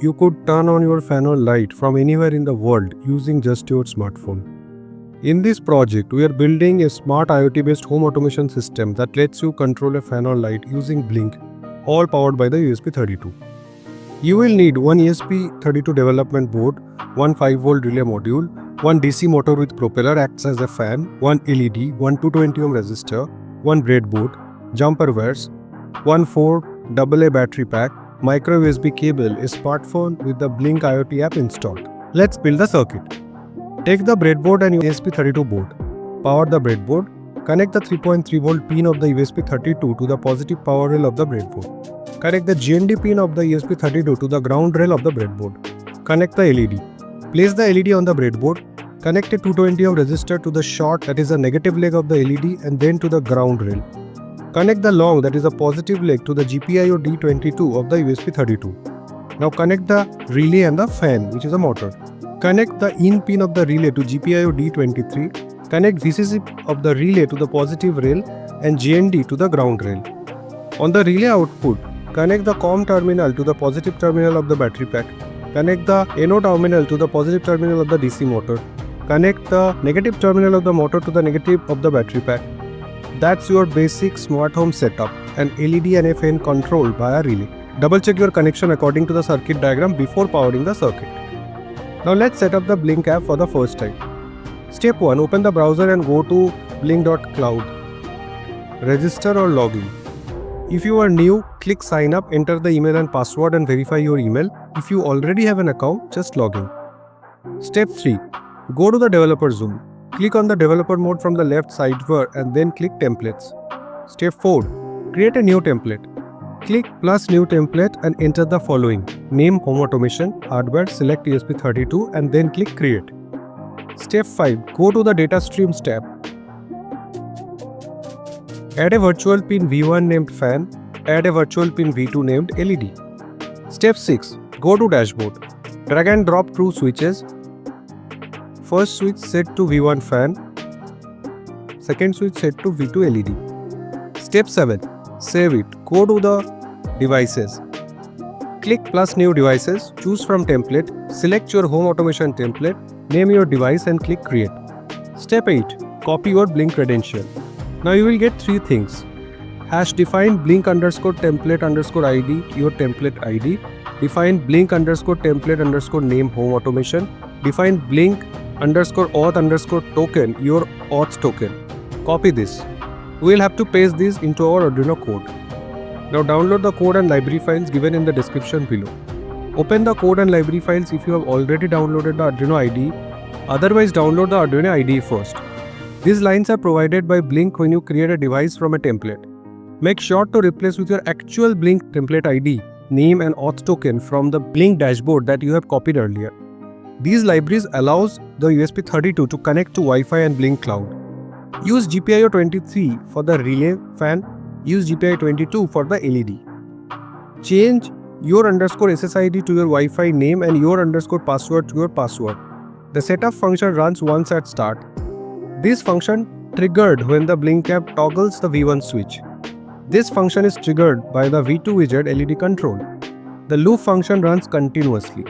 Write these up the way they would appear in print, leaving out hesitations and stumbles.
you could turn on your fan or light from anywhere in the world using just your smartphone. In this project, we are building a smart IoT-based home automation system that lets you control a fan or light using Blynk, all powered by the ESP32. You will need one ESP32 development board, one 5V relay module, one DC motor with propeller acts as a fan, one LED, one 220 ohm resistor, one breadboard, jumper wires, one 4AA battery pack, micro USB cable, a smartphone with the Blynk IoT app installed. Let's build the circuit. Take the breadboard and ESP32 board. Power the breadboard. Connect the 3.3V pin of the ESP32 to the positive power rail of the breadboard. Connect the GND pin of the ESP32 to the ground rail of the breadboard. Connect the LED. Place the LED on the breadboard. Connect a 220 ohm resistor to the short, that is the negative leg of the LED, and then to the ground rail. Connect the long, that is the positive leg, to the GPIO D22 of the ESP32. Now connect the relay and the fan, which is a motor. Connect the in pin of the relay to GPIO D23. Connect VCC of the relay to the positive rail and GND to the ground rail. On the relay output, connect the COM terminal to the positive terminal of the battery pack. Connect the NO terminal to the positive terminal of the DC motor. Connect the negative terminal of the motor to the negative of the battery pack. That's your basic smart home setup, an LED and a fan controlled by a relay. Double check your connection according to the circuit diagram before powering the circuit. Now let's set up the Blynk app for the first time. Step 1. Open the browser and go to blynk.cloud. Register or login. If you are new, click sign up, enter the email and password and verify your email. If you already have an account, just log in. Step 3. Go to the developer zone. Click on the developer mode from the left sidebar and then click templates. Step 4. Create a new template. Click plus new template and enter the following. Name Home Automation, hardware, select ESP32 and then click create. Step 5. Go to the data streams tab. Add a virtual pin V1 named fan. Add a virtual pin V2 named LED. Step 6. Go to dashboard. Drag and drop two switches. First switch set to V1 fan. Second switch set to V2 LED. Step 7. Save it. Go to the devices. Click plus new devices. Choose from template. Select your home automation template. Name your device and click create. Step 8. Copy your Blynk credential. Now you will get three things. Hash define Blynk underscore template underscore ID, your template ID. Define Blynk underscore template underscore name home automation. Define Blynk underscore auth underscore token, your auth token. Copy this. We will have to paste this into our Arduino code. Now download the code and library files given in the description below. Open the code and library files if you have already downloaded the Arduino IDE. Otherwise, download the Arduino IDE first. These lines are provided by Blynk when you create a device from a template. Make sure to replace with your actual Blynk template ID, name and auth token from the Blynk dashboard that you have copied earlier. These libraries allows the ESP32 to connect to Wi-Fi and Blynk Cloud. Use GPIO 23 for the relay fan. Use GPIO 22 for the LED. Change your underscore SSID to your Wi-Fi name and your underscore password to your password. The setup function runs once at start. This function triggered when the Blynk app toggles the V1 switch. This function is triggered by the V2 widget LED control. The loop function runs continuously.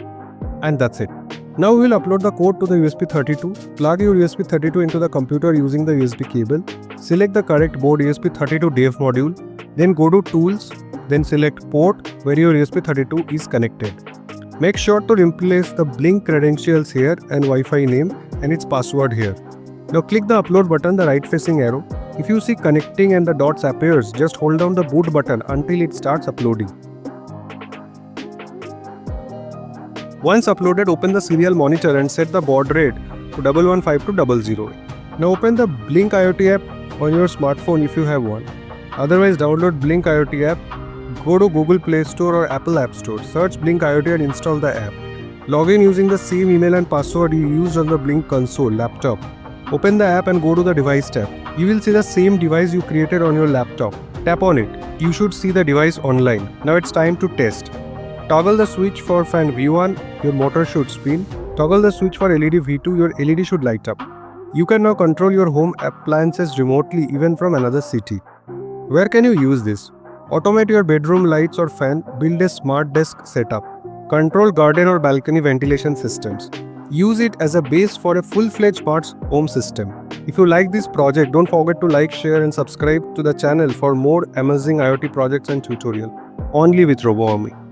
And that's it. Now we will upload the code to the ESP32. Plug your ESP32 into the computer using the USB cable. Select the correct board ESP32 dev module. Then go to tools. Then select port where your ESP32 is connected. Make sure to replace the Blynk credentials here and Wi-Fi name and its password here. Now click the upload button, the right facing arrow. If you see connecting and the dots appears, just hold down the boot button until it starts uploading. Once uploaded, open the serial monitor and set the baud rate to 115 Now open the Blynk IoT app on your smartphone if you have one. Otherwise, download Blynk IoT app. Go to Google Play Store or Apple App Store. Search Blynk IoT and install the app. Log in using the same email and password you used on the Blynk console laptop. Open the app and go to the device tab. You will see the same device you created on your laptop. Tap on it. You should see the device online. Now it's time to test. Toggle the switch for fan V1, your motor should spin. Toggle the switch for LED V2, your LED should light up. You can now control your home appliances remotely even from another city. Where can you use this? Automate your bedroom lights or fan, build a smart desk setup. control garden or balcony ventilation systems. Use it as a base for a full-fledged smart home system. If you like this project, don't forget to like, share and subscribe to the channel for more amazing IoT projects and tutorials only with Roboarmy.